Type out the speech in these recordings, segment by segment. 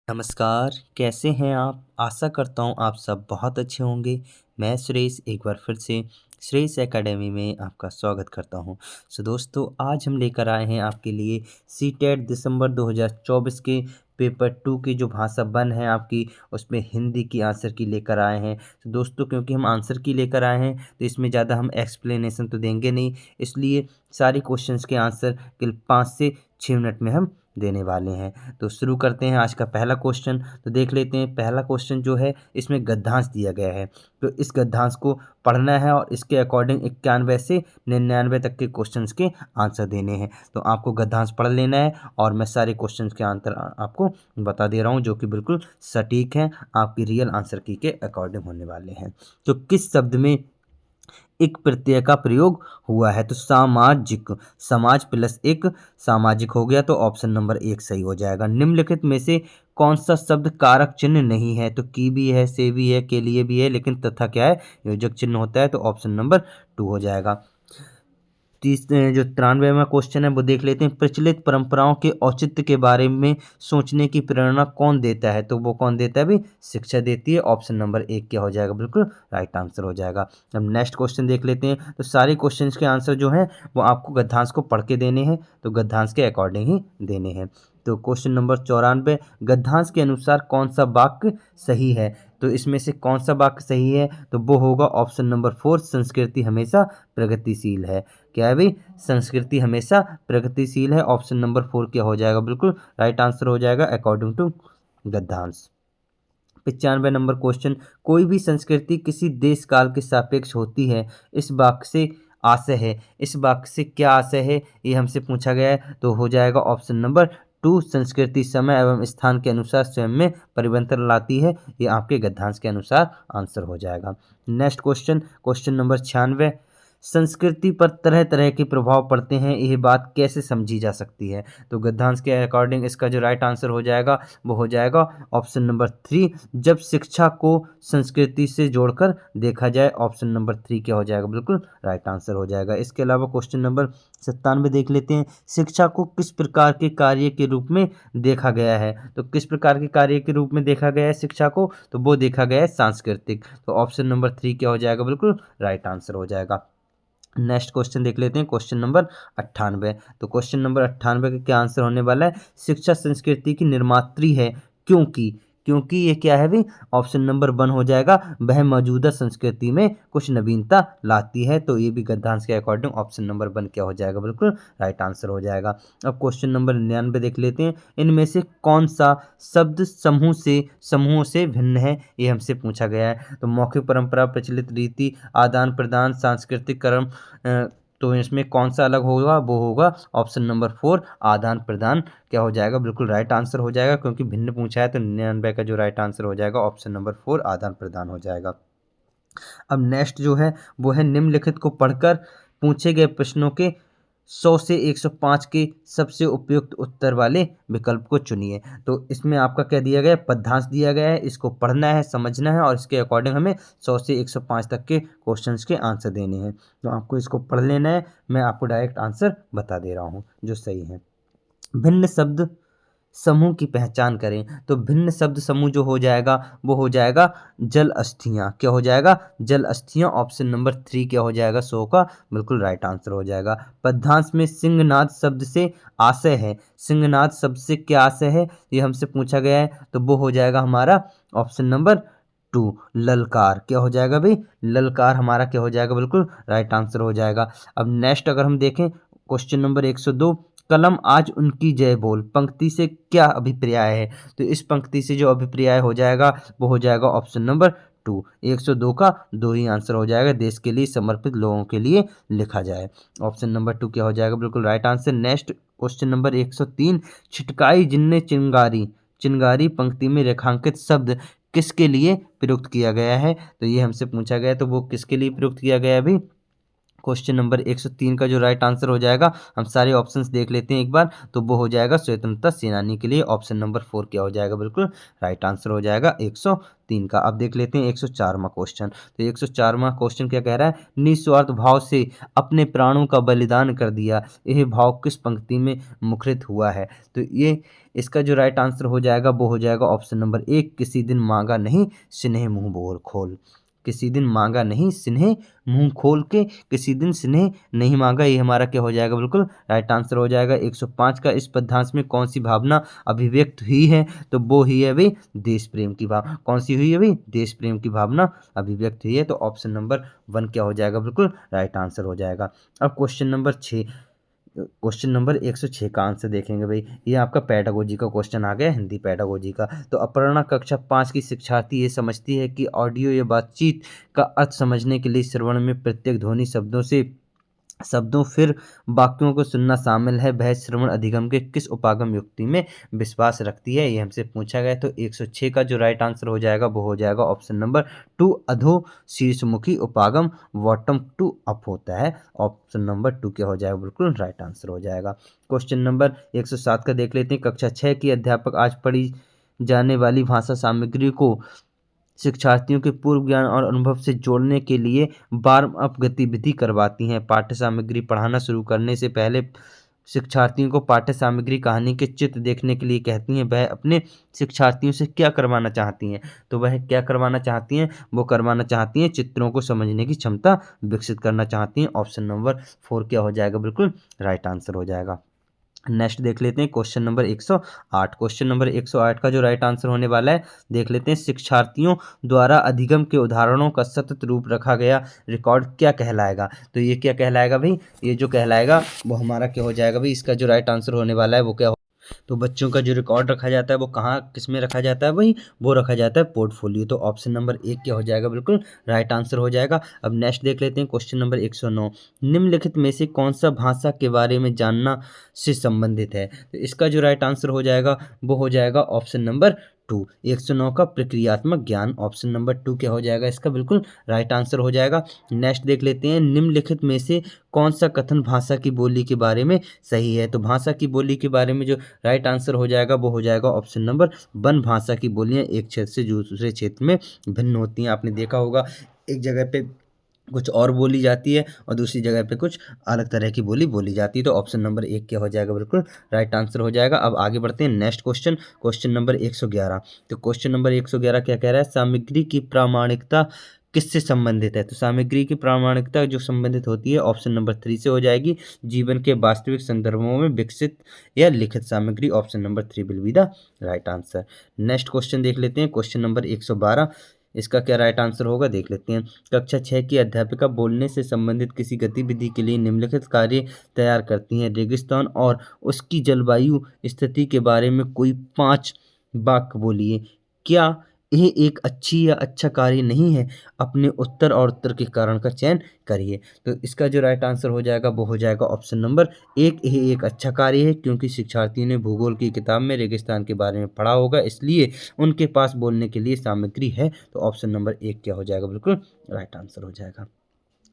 नमस्कार, कैसे हैं आप? आशा करता हूँ आप सब बहुत अच्छे होंगे। मैं सुरेश एक बार फिर से श्रेयस एकेडमी में आपका स्वागत करता हूँ। दोस्तों आज हम लेकर आए हैं आपके लिए सीटेट दिसंबर 2024 के पेपर 2 की जो भाषा 1 है आपकी, उसमें हिंदी की आंसर की लेकर आए हैं। तो दोस्तों क्योंकि हम आंसर की लेकर आए हैं तो इसमें ज़्यादा हम एक्सप्लेनेशन तो देंगे नहीं, इसलिए सारे क्वेश्चंस के आंसर केवल 5 से 6 मिनट में हम देने वाले हैं। तो शुरू करते हैं आज का पहला क्वेश्चन। तो देख लेते हैं पहला क्वेश्चन जो है, इसमें गद्यांश दिया गया है। तो इस गद्यांश को पढ़ना है और इसके अकॉर्डिंग 91 से 99 तक के क्वेश्चंस के आंसर देने हैं। तो आपको गद्यांश पढ़ लेना है और मैं सारे क्वेश्चंस के आंसर आपको बता दे रहा हूँ, जो कि बिल्कुल सटीक हैं, आपकी रियल आंसर की के अकॉर्डिंग होने वाले हैं। तो किस शब्द में एक प्रत्यय का प्रयोग हुआ है? तो सामाजिक, समाज प्लस एक सामाजिक हो गया, तो ऑप्शन नंबर 1 सही हो जाएगा। निम्नलिखित में से कौन सा शब्द कारक चिन्ह नहीं है? तो की भी है, से भी है, के लिए भी है, लेकिन तथा क्या है? योजक चिन्ह होता है, तो ऑप्शन नंबर 2 हो जाएगा। जो 93वां क्वेश्चन है वो देख लेते हैं। प्रचलित परंपराओं के औचित्य के बारे में सोचने की प्रेरणा कौन देता है? तो वो कौन देता है भाई? शिक्षा देती है। ऑप्शन नंबर 1 क्या हो जाएगा? बिल्कुल राइट आंसर हो जाएगा। अब नेक्स्ट क्वेश्चन देख लेते हैं। तो सारे क्वेश्चन के आंसर जो हैं वो आपको गद्यांश को पढ़ के देने हैं, तो गद्यांश के अकॉर्डिंग ही देने हैं। तो क्वेश्चन नंबर 94, गद्यांश के अनुसार कौन सा वाक्य सही है? तो इसमें से कौन सा वाक्य सही है? तो वो होगा ऑप्शन नंबर 4, संस्कृति हमेशा प्रगतिशील है। क्या है भाई? संस्कृति हमेशा प्रगतिशील है। ऑप्शन नंबर 4 क्या हो जाएगा? बिल्कुल राइट आंसर हो जाएगा अकॉर्डिंग टू गद्यांश। 95 नंबर क्वेश्चन, कोई भी संस्कृति किसी देश काल के सापेक्ष होती है, इस वाक्य से आशय है। इस वाक्य से क्या आशय है, ये हमसे पूछा गया है, तो हो जाएगा ऑप्शन नंबर 2, संस्कृति समय एवं स्थान के अनुसार स्वयं में परिवर्तन लाती है। ये आपके गद्यांश के अनुसार आंसर हो जाएगा। नेक्स्ट क्वेश्चन, क्वेश्चन नंबर 96, संस्कृति पर तरह तरह के प्रभाव पड़ते हैं, यह बात कैसे समझी जा सकती है? तो गद्यांश के अकॉर्डिंग इसका जो राइट आंसर हो जाएगा वो हो जाएगा ऑप्शन नंबर 3, जब शिक्षा को संस्कृति से जोड़कर देखा जाए। ऑप्शन नंबर 3 क्या हो जाएगा? बिल्कुल राइट आंसर हो जाएगा। इसके अलावा क्वेश्चन नंबर 97 देख लेते हैं। शिक्षा को किस प्रकार के कार्य के रूप में देखा गया है? तो किस प्रकार के कार्य के रूप में देखा गया है शिक्षा को? तो वो देखा गया है सांस्कृतिक। तो ऑप्शन नंबर 3 क्या हो जाएगा? बिल्कुल राइट आंसर हो जाएगा। नेक्स्ट क्वेश्चन देख लेते हैं, क्वेश्चन नंबर 98। तो क्वेश्चन नंबर 98 का क्या आंसर होने वाला है? शिक्षा संस्कृति की निर्मात्री है, क्योंकि क्योंकि ये क्या है भाई? ऑप्शन नंबर 1 हो जाएगा, वह मौजूदा संस्कृति में कुछ नवीनता लाती है। तो ये भी गद्यांश के अकॉर्डिंग ऑप्शन नंबर 1 क्या हो जाएगा? बिल्कुल राइट आंसर हो जाएगा। अब क्वेश्चन नंबर 99 देख लेते हैं। इनमें से कौन सा शब्द समूहों से भिन्न है? ये हमसे पूछा गया है। तो मौखिक परंपरा, प्रचलित रीति, आदान प्रदान, सांस्कृतिक कर्म, तो इसमें कौन सा अलग होगा? वो होगा ऑप्शन नंबर 4, आदान प्रदान क्या हो जाएगा? बिल्कुल राइट आंसर हो जाएगा, क्योंकि भिन्न पूछा है, तो 99 का जो राइट आंसर हो जाएगा ऑप्शन नंबर 4, आदान प्रदान हो जाएगा। अब नेक्स्ट जो है वो है, निम्नलिखित को पढ़कर पूछे गए प्रश्नों के 100 से 105 के सबसे उपयुक्त उत्तर वाले विकल्प को चुनिए। तो इसमें आपका क्या दिया गया है? पद्यांश दिया गया है, इसको पढ़ना है, समझना है और इसके अकॉर्डिंग हमें 100 से 105 तक के क्वेश्चंस के आंसर देने हैं। तो आपको इसको पढ़ लेना है, मैं आपको डायरेक्ट आंसर बता दे रहा हूँ जो सही है। भिन्न शब्द समूह की पहचान करें। तो भिन्न शब्द समूह जो हो जाएगा वो हो जाएगा जल अस्थियां। क्या हो जाएगा? जल अस्थियां। ऑप्शन नंबर 3 क्या हो जाएगा? 100 का बिल्कुल राइट आंसर हो जाएगा। पद्यांश में सिंहनाद शब्द से आशय है। सिंहनाद शब्द से क्या आशय है, ये हमसे पूछा गया है, तो वो हो जाएगा हमारा ऑप्शन नंबर 2, ललकार। क्या हो जाएगा भाई? ललकार हमारा क्या हो जाएगा? बिल्कुल राइट आंसर हो जाएगा। अब नेक्स्ट अगर हम देखें, क्वेश्चन नंबर 102, कलम आज उनकी जय बोल पंक्ति से क्या अभिप्राय है? तो इस पंक्ति से जो अभिप्राय हो जाएगा वो हो जाएगा ऑप्शन नंबर 2। 102 का 2 ही आंसर हो जाएगा, देश के लिए समर्पित लोगों के लिए लिखा जाए। ऑप्शन नंबर 2 क्या हो जाएगा? बिल्कुल right answer. Next question number 103, छिटकाई जिनने चिंगारी, चिंगारी पंक्ति में रेखांकित शब्द किसके लिए प्रयुक्त किया गया है? तो ये हमसे पूछा गया है, तो वो किसके लिए प्रयुक्त किया गया है भी? क्वेश्चन नंबर 103 का जो राइट आंसर हो जाएगा, हम सारे ऑप्शंस देख लेते हैं एक बार, तो वो हो जाएगा स्वतंत्रता सेनानी के लिए ऑप्शन नंबर 4 क्या हो जाएगा, बिल्कुल राइट आंसर हो जाएगा 103 का। अब देख लेते हैं 104वां क्वेश्चन। तो 104वां क्वेश्चन क्या कह रहा है, निस्वार्थ भाव से अपने प्राणों का बलिदान कर दिया, यह भाव किस पंक्ति में मुखरित हुआ है। तो ये इसका जो राइट आंसर हो जाएगा वो हो जाएगा ऑप्शन नंबर 1, किसी दिन मांगा नहीं स्नेह मुंह बोल खोल। किसी दिन मांगा नहीं स्नेह मुंह खोल के, किसी दिन स्नेह नहीं मांगा, ये हमारा क्या हो जाएगा, बिल्कुल राइट आंसर हो जाएगा 105 का। इस पद्यांश में कौन सी भावना अभिव्यक्त हुई है, तो वो ही है भाई देश प्रेम की भावना। कौन सी हुई है भाई, देश प्रेम की भावना अभिव्यक्त हुई है, तो ऑप्शन नंबर 1 क्या हो जाएगा, बिल्कुल राइट आंसर हो जाएगा। अब क्वेश्चन नंबर 6, क्वेश्चन नंबर 106 का आंसर देखेंगे भाई। ये आपका पेडागोजी का क्वेश्चन आ गया, हिंदी पेडागोजी का। तो अपर्णा कक्षा 5 की शिक्षार्थी ये समझती है कि ऑडियो या बातचीत का अर्थ समझने के लिए श्रवण में प्रत्येक ध्वनि शब्दों फिर वाक्यों को सुनना शामिल है। वह श्रवण अधिगम के किस उपागम युक्ति में विश्वास रखती है, ये हमसे पूछा गया। तो 106 का जो राइट आंसर हो जाएगा वो हो जाएगा ऑप्शन नंबर 2, अधो शीर्षमुखी उपागम बॉटम टू अप होता है। ऑप्शन नंबर 2 क्या हो जाएगा, बिल्कुल राइट आंसर हो जाएगा। क्वेश्चन नंबर 107 का देख लेते हैं। कक्षा 6 की अध्यापक आज पढ़ी जाने वाली भाषा सामग्री को शिक्षार्थियों के पूर्व ज्ञान और अनुभव से जोड़ने के लिए वार्म अप गतिविधि करवाती हैं। पाठ्य सामग्री पढ़ाना शुरू करने से पहले शिक्षार्थियों को पाठ्य सामग्री कहानी के चित्र देखने के लिए कहती हैं। वह अपने शिक्षार्थियों से क्या करवाना चाहती हैं, तो वह क्या करवाना चाहती हैं, वो करवाना चाहती हैं चित्रों को समझने की क्षमता विकसित करना चाहती हैं। ऑप्शन नंबर 4 क्या हो जाएगा, बिल्कुल राइट आंसर हो जाएगा। नेक्स्ट देख लेते हैं क्वेश्चन नंबर 108। क्वेश्चन नंबर 108 का जो राइट आंसर होने वाला है, देख लेते हैं। शिक्षार्थियों द्वारा अधिगम के उदाहरणों का सतत रूप रखा गया रिकॉर्ड क्या कहलाएगा। तो ये क्या कहलाएगा भाई, ये जो कहलाएगा वो हमारा क्या हो जाएगा भाई, इसका जो राइट आंसर होने वाला है वो क्या, तो बच्चों का जो रिकॉर्ड रखा जाता है वो कहाँ किस में रखा जाता है भाई, वो रखा जाता है पोर्टफोलियो। तो ऑप्शन नंबर 1 क्या हो जाएगा, बिल्कुल राइट आंसर हो जाएगा। अब नेक्स्ट देख लेते हैं क्वेश्चन नंबर 109। निम्नलिखित में से कौन सा भाषा के बारे में जानना से संबंधित है, तो इसका जो राइट आंसर हो जाएगा वो हो जाएगा ऑप्शन नंबर 2, 109 का प्रक्रियात्मक ज्ञान। ऑप्शन नंबर 2 क्या हो जाएगा, इसका बिल्कुल राइट आंसर हो जाएगा। नेक्स्ट देख लेते हैं। निम्नलिखित में से कौन सा कथन भाषा की बोली के बारे में सही है, तो भाषा की बोली के बारे में जो राइट आंसर हो जाएगा वो हो जाएगा ऑप्शन नंबर 1, भाषा की बोलियां एक क्षेत्र से दूसरे क्षेत्र में भिन्न होती हैं। आपने देखा होगा एक जगह पे कुछ और बोली जाती है और दूसरी जगह पे कुछ अलग तरह की बोली बोली जाती है। तो ऑप्शन नंबर 1 क्या हो जाएगा, बिल्कुल राइट आंसर हो जाएगा। अब आगे बढ़ते हैं नेक्स्ट क्वेश्चन, क्वेश्चन नंबर 111। तो क्वेश्चन नंबर 111 क्या कह रहा है, सामग्री की प्रामाणिकता किससे संबंधित है, तो सामग्री की प्रामाणिकता जो संबंधित होती है ऑप्शन नंबर 3 से हो जाएगी, जीवन के वास्तविक संदर्भों में विकसित या लिखित सामग्री। Option number 3 will be the right answer. Next question देख लेते हैं, क्वेश्चन नंबर 112। इसका क्या राइट आंसर होगा, देख लेते हैं। कक्षा 6 की अध्यापिका बोलने से संबंधित किसी गतिविधि के लिए निम्नलिखित कार्य तैयार करती हैं। रेगिस्तान और उसकी जलवायु स्थिति के बारे में कोई 5 वाक्य बोलिए। क्या यह एक अच्छी या अच्छा कार्य नहीं है, अपने उत्तर और उत्तर के कारण का चयन करिए। तो इसका जो राइट आंसर हो जाएगा वो हो जाएगा ऑप्शन नंबर 1, यह एक अच्छा कार्य है क्योंकि शिक्षार्थियों ने भूगोल की किताब में रेगिस्तान के बारे में पढ़ा होगा, इसलिए उनके पास बोलने के लिए सामग्री है। तो ऑप्शन नंबर 1 क्या हो जाएगा, बिल्कुल राइट आंसर हो जाएगा।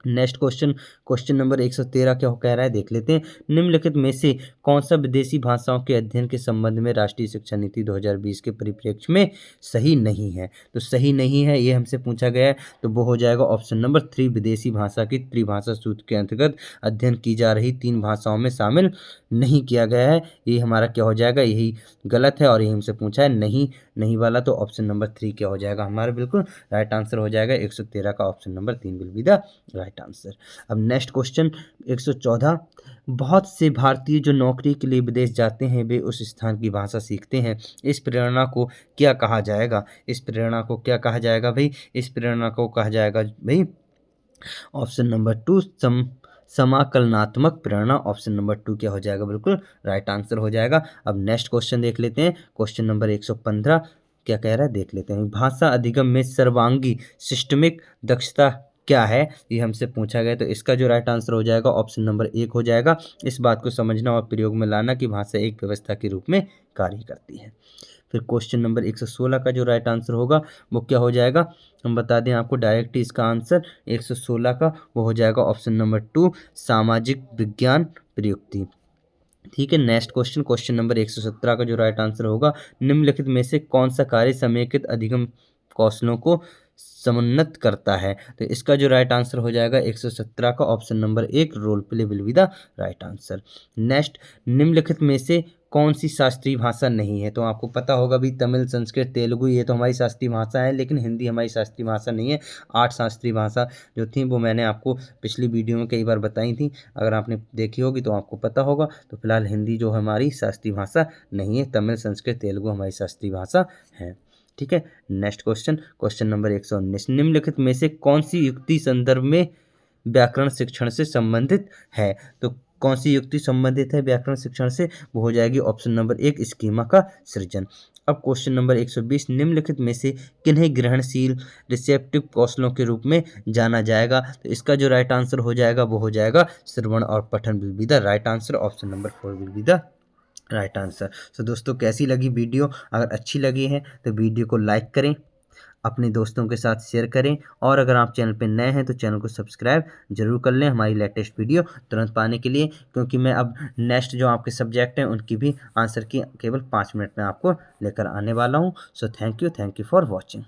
नेक्स्ट क्वेश्चन, क्वेश्चन नंबर 113 क्या कह रहा है, देख लेते हैं। निम्नलिखित में से कौन सा विदेशी भाषाओं के अध्ययन के संबंध में राष्ट्रीय शिक्षा नीति 2020 के परिप्रेक्ष्य में सही नहीं है, तो सही नहीं है ये हमसे पूछा गया है, तो वो हो जाएगा ऑप्शन नंबर 3, विदेशी भाषा की त्रिभाषा सूत्र के अंतर्गत अध्ययन की जा रही 3 भाषाओं में शामिल नहीं किया गया है। ये हमारा क्या हो जाएगा, यही गलत है और यही हमसे पूछा है नहीं वाला। तो ऑप्शन नंबर 3 क्या हो जाएगा हमारा, बिल्कुल राइट आंसर हो जाएगा 113 का option number 3 will be the right answer. अब नेक्स्ट क्वेश्चन 114। बहुत से भारतीय जो नौकरी के लिए विदेश जाते हैं वे उस स्थान की भाषा सीखते हैं, इस प्रेरणा को क्या कहा जाएगा, इस प्रेरणा को क्या कहा जाएगा भाई, इस प्रेरणा को कहा जाएगा भाई ऑप्शन नंबर 2, समाकलनात्मक प्रेरणा। ऑप्शन नंबर 2 क्या हो जाएगा, बिल्कुल राइट आंसर हो जाएगा। अब नेक्स्ट क्वेश्चन देख लेते हैं, क्वेश्चन नंबर 115 क्या कह रहा है, देख लेते हैं। भाषा अधिगम में सर्वांगी सिस्टमिक दक्षता क्या है, ये हमसे पूछा गया, तो इसका जो राइट आंसर हो जाएगा ऑप्शन नंबर 1 हो जाएगा। इस बात को समझना और प्रयोग में लाना कि भाषा एक व्यवस्था के रूप में कार्य करती है। फिर क्वेश्चन नंबर 116 का जो राइट आंसर होगा वो क्या हो जाएगा, हम बता दें आपको डायरेक्ट इसका आंसर 116 का वो हो जाएगा ऑप्शन नंबर 2 सामाजिक विज्ञान प्रयुक्ति। ठीक है, नेक्स्ट क्वेश्चन, क्वेश्चन नंबर 117 का जो राइट आंसर होगा, निम्नलिखित में से कौन सा कार्य समेकित अधिगम कौशलों को समुन्नत करता है। तो इसका जो राइट आंसर हो जाएगा 117 का option number 1 role play will be the right answer. Next, निम्नलिखित में से कौन सी शास्त्रीय भाषा नहीं है। तो आपको पता होगा भी तमिल, संस्कृत, तेलुगु ये तो हमारी शास्त्रीय भाषा है, लेकिन हिंदी हमारी शास्त्रीय भाषा नहीं है। 8 शास्त्रीय भाषा जो थी वो मैंने आपको पिछली वीडियो में कई बार बताई थी, अगर आपने देखी होगी तो आपको पता होगा। तो फिलहाल हिंदी जो हमारी शास्त्रीय भाषा नहीं है, तमिल, संस्कृत, तेलुगु हमारी शास्त्रीय भाषा है। ठीक है, नेक्स्ट क्वेश्चन, क्वेश्चन नंबर 119, निम्नलिखित में से कौन सी युक्ति संदर्भ में व्याकरण शिक्षण से संबंधित है। तो कौन सी युक्ति संबंधित है व्याकरण शिक्षण से, वो हो जाएगी ऑप्शन नंबर 1 स्कीमा का सृजन। अब क्वेश्चन नंबर 120, निम्नलिखित में से किन्हें ग्रहणशील रिसेप्टिव कौशलों के रूप में जाना जाएगा। तो इसका जो राइट आंसर हो जाएगा वो हो जाएगा श्रवण और पठन will be the right answer, option number 4 will be the right answer. So दोस्तों, कैसी लगी वीडियो, अगर अच्छी लगी है तो वीडियो को लाइक करें, अपने दोस्तों के साथ शेयर करें, और अगर आप चैनल पर नए हैं तो चैनल को सब्सक्राइब जरूर कर लें हमारी लेटेस्ट वीडियो तुरंत पाने के लिए, क्योंकि मैं अब नेक्स्ट जो आपके सब्जेक्ट हैं उनकी भी आंसर की केवल 5 मिनट में आपको लेकर आने वाला हूं। So thank you for watching.